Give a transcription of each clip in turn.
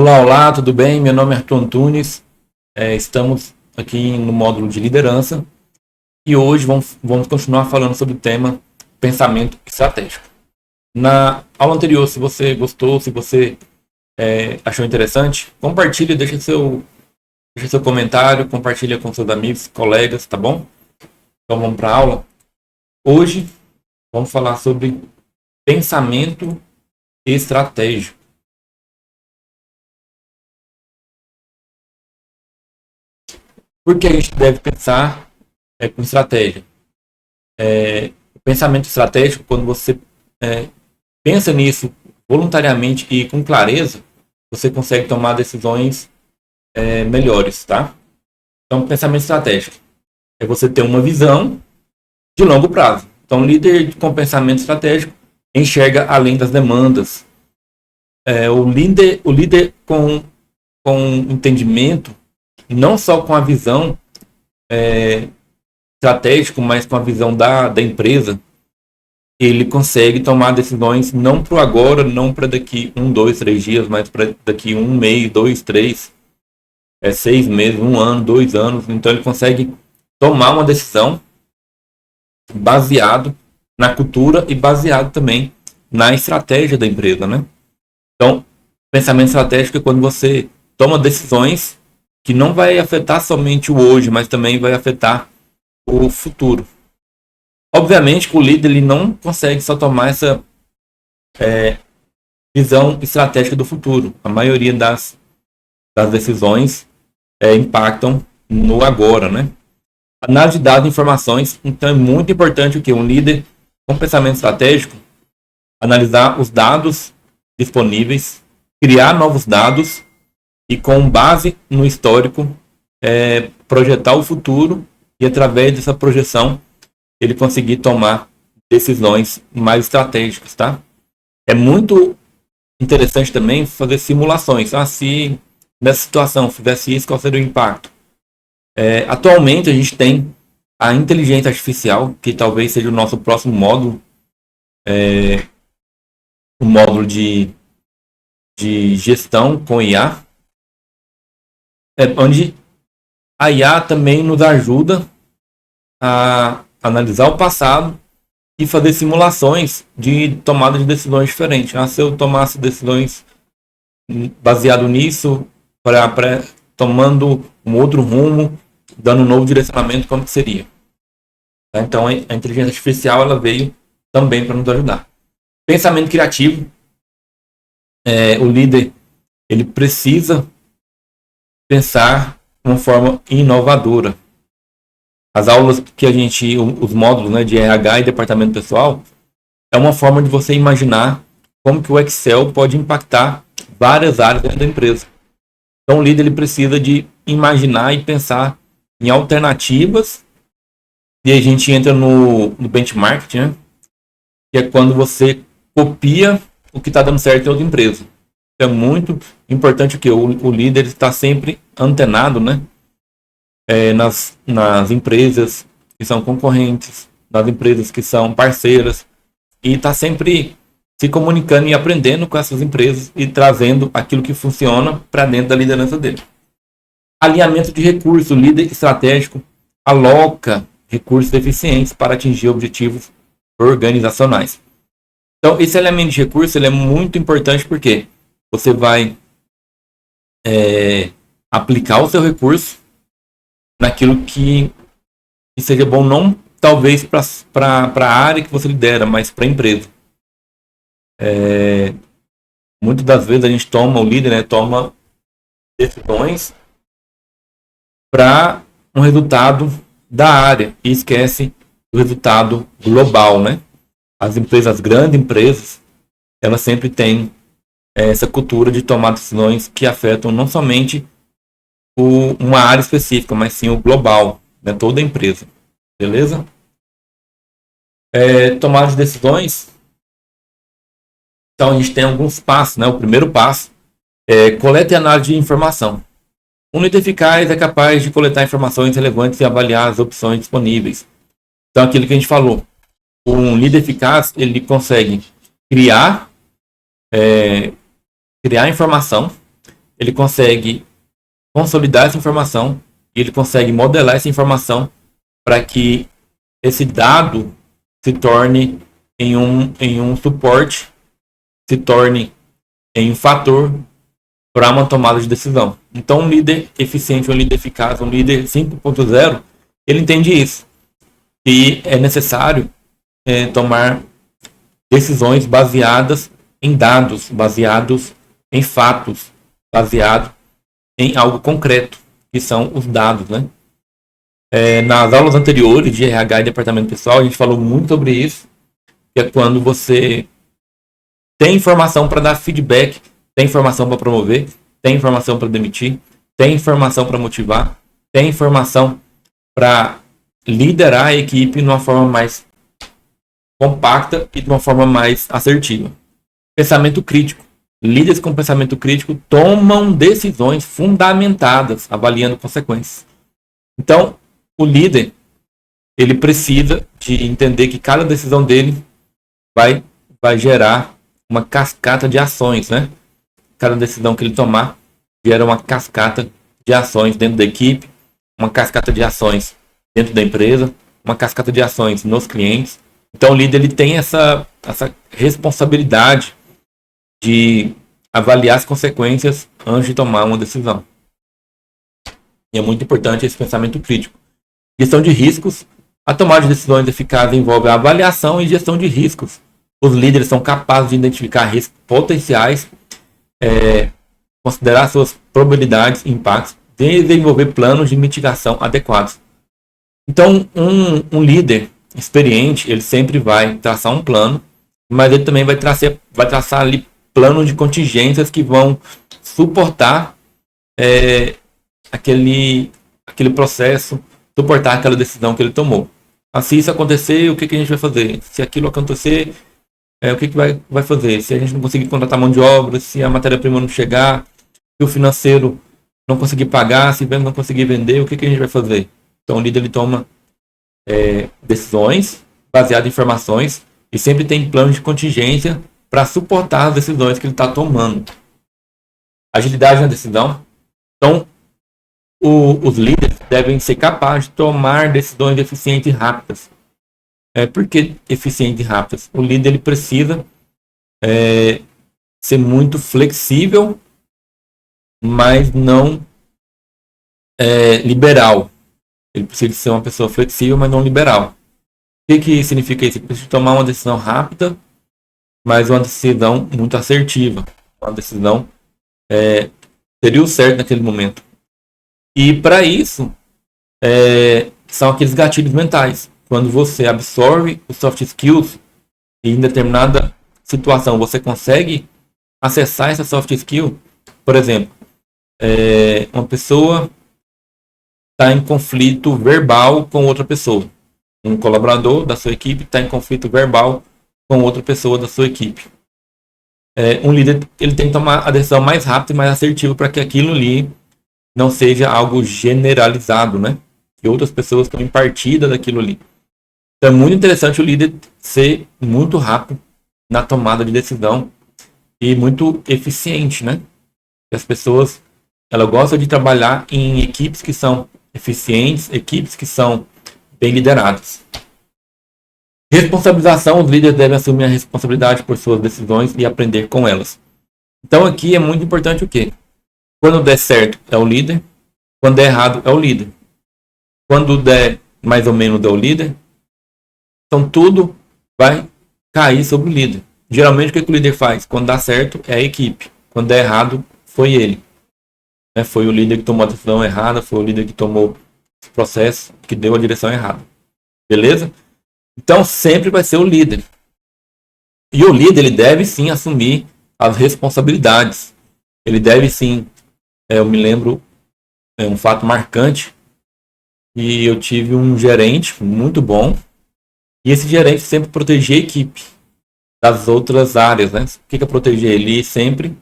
Olá, olá, tudo bem? Meu nome é Arthur Antunes. Estamos aqui no módulo de liderança e hoje vamos continuar falando sobre o tema pensamento estratégico. Na aula anterior, se você gostou, se você achou interessante, compartilhe, deixa seu comentário, compartilha com seus amigos, colegas, tá bom? Então vamos para a aula. Hoje vamos falar sobre pensamento estratégico. Por que a gente deve pensar com estratégia? O pensamento estratégico, quando você pensa nisso voluntariamente e com clareza, você consegue tomar decisões melhores, tá? Então, pensamento estratégico é você ter uma visão de longo prazo. Então, líder com pensamento estratégico enxerga além das demandas. O líder com entendimento, não só com a visão estratégica, mas com a visão da empresa, ele consegue tomar decisões não para o agora, não para daqui 1, 2, 3 dias, mas para daqui 1 mês, 2, 3, 6 meses, 1 ano, 2 anos. Então ele consegue tomar uma decisão baseado na cultura e baseado também na estratégia da empresa, né? Então, pensamento estratégico é quando você toma decisões que não vai afetar somente o hoje, mas também vai afetar o futuro. Obviamente que o líder ele não consegue só tomar essa visão estratégica do futuro. A maioria das decisões impactam no agora, né? Análise de dados e informações. Então é muito importante o que um líder com pensamento estratégico analisar os dados disponíveis, criar novos dados e com base no histórico projetar o futuro e através dessa projeção ele conseguir tomar decisões mais estratégicas, tá? É muito interessante também fazer simulações. Se nessa situação fizesse isso, qual seria o impacto? Atualmente a gente tem a inteligência artificial, que talvez seja o nosso próximo módulo, o módulo de gestão com IA, onde a IA também nos ajuda a analisar o passado e fazer simulações de tomada de decisões diferentes. Se eu tomasse decisões baseado nisso, tomando um outro rumo, dando um novo direcionamento, como que seria? Então a inteligência artificial ela veio também para nos ajudar. Pensamento criativo. O líder ele precisa pensar de uma forma inovadora. As aulas que os módulos, né, de RH e departamento pessoal, é uma forma de você imaginar como que o Excel pode impactar várias áreas dentro da empresa. Então o líder ele precisa de imaginar e pensar em alternativas, e a gente entra no benchmark, né, que é quando você copia o que está dando certo em outra empresa. É muito importante que o líder está sempre antenado, né, nas empresas que são concorrentes, nas empresas que são parceiras, e está sempre se comunicando e aprendendo com essas empresas e trazendo aquilo que funciona para dentro da liderança dele. Alinhamento de recursos. O líder estratégico aloca recursos eficientes para atingir objetivos organizacionais. Então, esse alinhamento de recursos ele é muito importante porque você vai aplicar o seu recurso naquilo que seja bom, não talvez para a área que você lidera, mas para a empresa. Muitas das vezes a gente o líder, né, toma decisões para um resultado da área e esquece do resultado global, né? As grandes empresas, elas sempre têm essa cultura de tomar decisões que afetam não somente uma área específica, mas sim o global, né? Toda a empresa. Beleza? Tomada de decisões. Então a gente tem alguns passos, né? O primeiro passo é coleta e análise de informação. Um líder eficaz é capaz de coletar informações relevantes e avaliar as opções disponíveis. Então aquilo que a gente falou, um líder eficaz ele consegue criar informação ele consegue consolidar essa informação e ele consegue modelar essa informação para que esse dado se torne em um suporte, se torne em um fator para uma tomada de decisão. Então, um líder eficiente, um líder eficaz, um líder 5.0, ele entende isso. E é necessário tomar decisões baseadas em dados, baseados em fatos, baseados em algo concreto, que são os dados, né? Nas aulas anteriores de RH e departamento pessoal, a gente falou muito sobre isso, que é quando você tem informação para dar feedback, tem informação para promover, tem informação para demitir, tem informação para motivar, tem informação para liderar a equipe de uma forma mais compacta e de uma forma mais assertiva. Pensamento crítico. Líderes com pensamento crítico tomam decisões fundamentadas, avaliando consequências. Então, o líder, ele precisa de entender que cada decisão dele vai gerar uma cascata de ações, né? Cada decisão que ele tomar gera uma cascata de ações dentro da equipe, uma cascata de ações dentro da empresa, uma cascata de ações nos clientes. Então, o líder ele tem essa responsabilidade de avaliar as consequências antes de tomar uma decisão. E é muito importante esse pensamento crítico. Gestão de riscos. A tomada de decisões eficazes envolve a avaliação e gestão de riscos. Os líderes são capazes de identificar riscos potenciais, considerar suas probabilidades e impactos, desenvolver planos de mitigação adequados. Então, um líder experiente, ele sempre vai traçar um plano, mas ele também vai traçar ali planos de contingências que vão suportar aquele processo, suportar aquela decisão que ele tomou. Se isso acontecer, o que a gente vai fazer? Se aquilo acontecer, o que vai fazer? Se a gente não conseguir contratar mão de obra, se a matéria-prima não chegar, se o financeiro não conseguir pagar, se não conseguir vender, o que a gente vai fazer? Então o líder ele toma decisões baseadas em informações e sempre tem plano de contingência para suportar as decisões que ele está tomando. Agilidade na decisão. Então, os líderes devem ser capazes de tomar decisões eficientes e rápidas. Por que eficientes e rápidas? O líder ele precisa ser muito flexível, mas não liberal. Ele precisa ser uma pessoa flexível, mas não liberal. O que significa isso? Ele precisa tomar uma decisão rápida, mas uma decisão muito assertiva. Uma decisão seria o certo naquele momento. E para isso, são aqueles gatilhos mentais. Quando você absorve os soft skills e em determinada situação você consegue acessar essa soft skill, por exemplo, uma pessoa está em conflito verbal com outra pessoa. Um colaborador da sua equipe está em conflito verbal com outra pessoa da sua equipe. Um líder ele tem que tomar a decisão mais rápida e mais assertiva para que aquilo ali não seja algo generalizado, né? Que outras pessoas tomem partida daquilo ali. Então é muito interessante o líder ser muito rápido na tomada de decisão e muito eficiente, né? E as pessoas elas gostam de trabalhar em equipes que são eficientes, equipes que são bem lideradas. Responsabilização. Os líderes devem assumir a responsabilidade por suas decisões e aprender com elas. Então aqui é muito importante o quê? Quando der certo é o líder, quando der errado é o líder. Quando der mais ou menos é o líder. Então tudo vai cair sobre o líder. Geralmente o que o líder faz? Quando dá certo é a equipe. Quando der errado foi ele. Foi o líder que tomou a decisão errada, foi o líder que tomou o processo, que deu a direção errada. Beleza? Então sempre vai ser o líder. E o líder ele deve sim assumir as responsabilidades. Ele deve sim. Eu me lembro um fato marcante. E eu tive um gerente muito bom. E esse gerente sempre protegia a equipe das outras áreas, né? O que é proteger? Ele sempre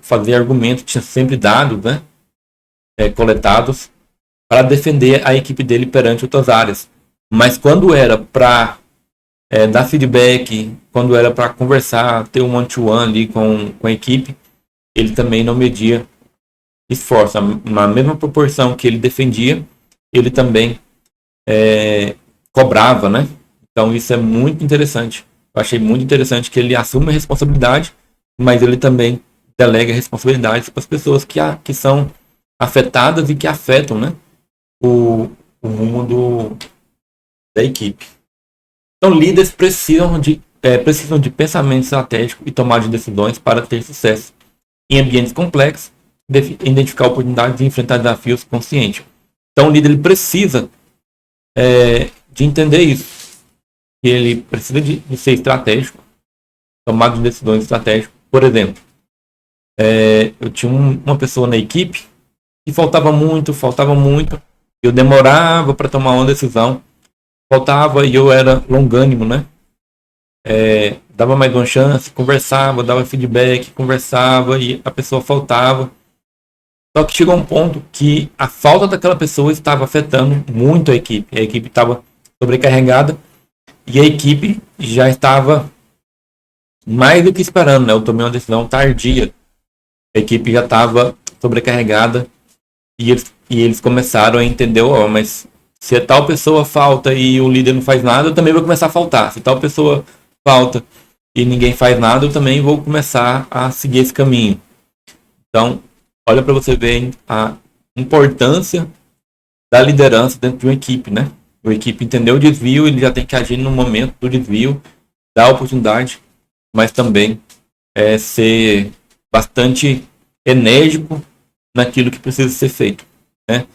fazia argumentos, tinha sempre dados, né? Coletados para defender a equipe dele perante outras áreas. Mas quando era para dar feedback, quando era para conversar, ter um one-to-one ali com a equipe, ele também não media esforço. Na mesma proporção que ele defendia, ele também cobrava, né? Então isso é muito interessante. Eu achei muito interessante que ele assume a responsabilidade, mas ele também delega responsabilidades para as pessoas que são afetadas e que afetam, né, o rumo da equipe. Então, líderes precisam de pensamento estratégico e tomar de decisões para ter sucesso em ambientes complexos, identificar oportunidades e enfrentar desafios consciente. Então, o líder ele precisa de entender isso. Ele precisa de ser estratégico, tomar de decisões estratégicas. Por exemplo, eu tinha uma pessoa na equipe que faltava muito, eu demorava para tomar uma decisão, faltava e eu era longânimo, né? Dava mais uma chance, conversava, dava feedback, conversava e a pessoa faltava. Só que chegou um ponto que a falta daquela pessoa estava afetando muito a equipe estava sobrecarregada e a equipe já estava mais do que esperando, né? Eu tomei uma decisão tardia, a equipe já estava sobrecarregada e eles começaram a entender, mas se tal pessoa falta e o líder não faz nada, eu também vou começar a faltar. Se tal pessoa falta e ninguém faz nada, eu também vou começar a seguir esse caminho. Então, olha para você ver a importância da liderança dentro de uma equipe, né? A equipe entendeu o desvio, ele já tem que agir no momento do desvio, dar oportunidade, mas também ser bastante enérgico naquilo que precisa ser feito, né?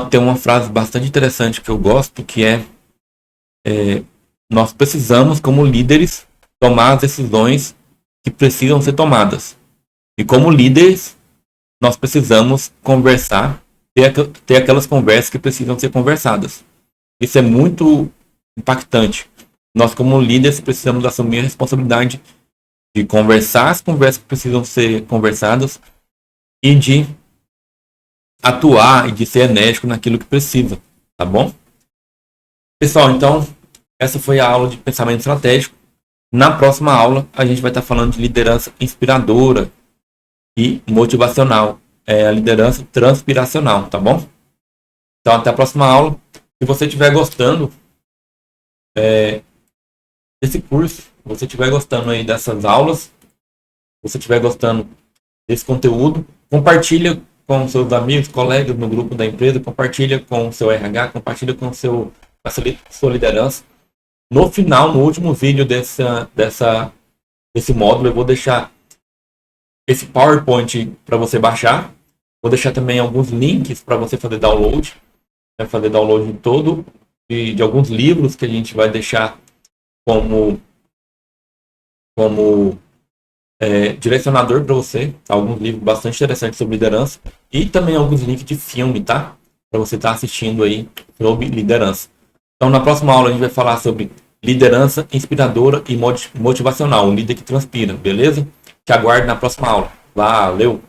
Tem uma frase bastante interessante que eu gosto, que nós precisamos, como líderes, tomar as decisões que precisam ser tomadas. E como líderes, nós precisamos conversar, ter aquelas conversas que precisam ser conversadas. Isso é muito impactante. Nós, como líderes, precisamos assumir a responsabilidade de conversar as conversas que precisam ser conversadas e de atuar e de ser enérgico naquilo que precisa, tá bom? Pessoal, então, essa foi a aula de pensamento estratégico. Na próxima aula, a gente vai estar falando de liderança inspiradora e motivacional. A liderança transpiracional, tá bom? Então, até a próxima aula. Se você estiver gostando desse curso, se você estiver gostando aí dessas aulas, se você estiver gostando desse conteúdo, compartilha com seus amigos, colegas no grupo da empresa, compartilha com o seu RH, compartilha com a sua liderança. No final, no último vídeo desse módulo, eu vou deixar esse PowerPoint para você baixar. Vou deixar também alguns links para você fazer download. Fazer download de alguns livros que a gente vai deixar como direcionador para você. Alguns livros bastante interessantes sobre liderança. E também alguns links de filme, tá? Para você estar assistindo aí sobre liderança. Então, na próxima aula, a gente vai falar sobre liderança inspiradora e motivacional. Um líder que transpira, beleza? Te aguardo na próxima aula. Valeu!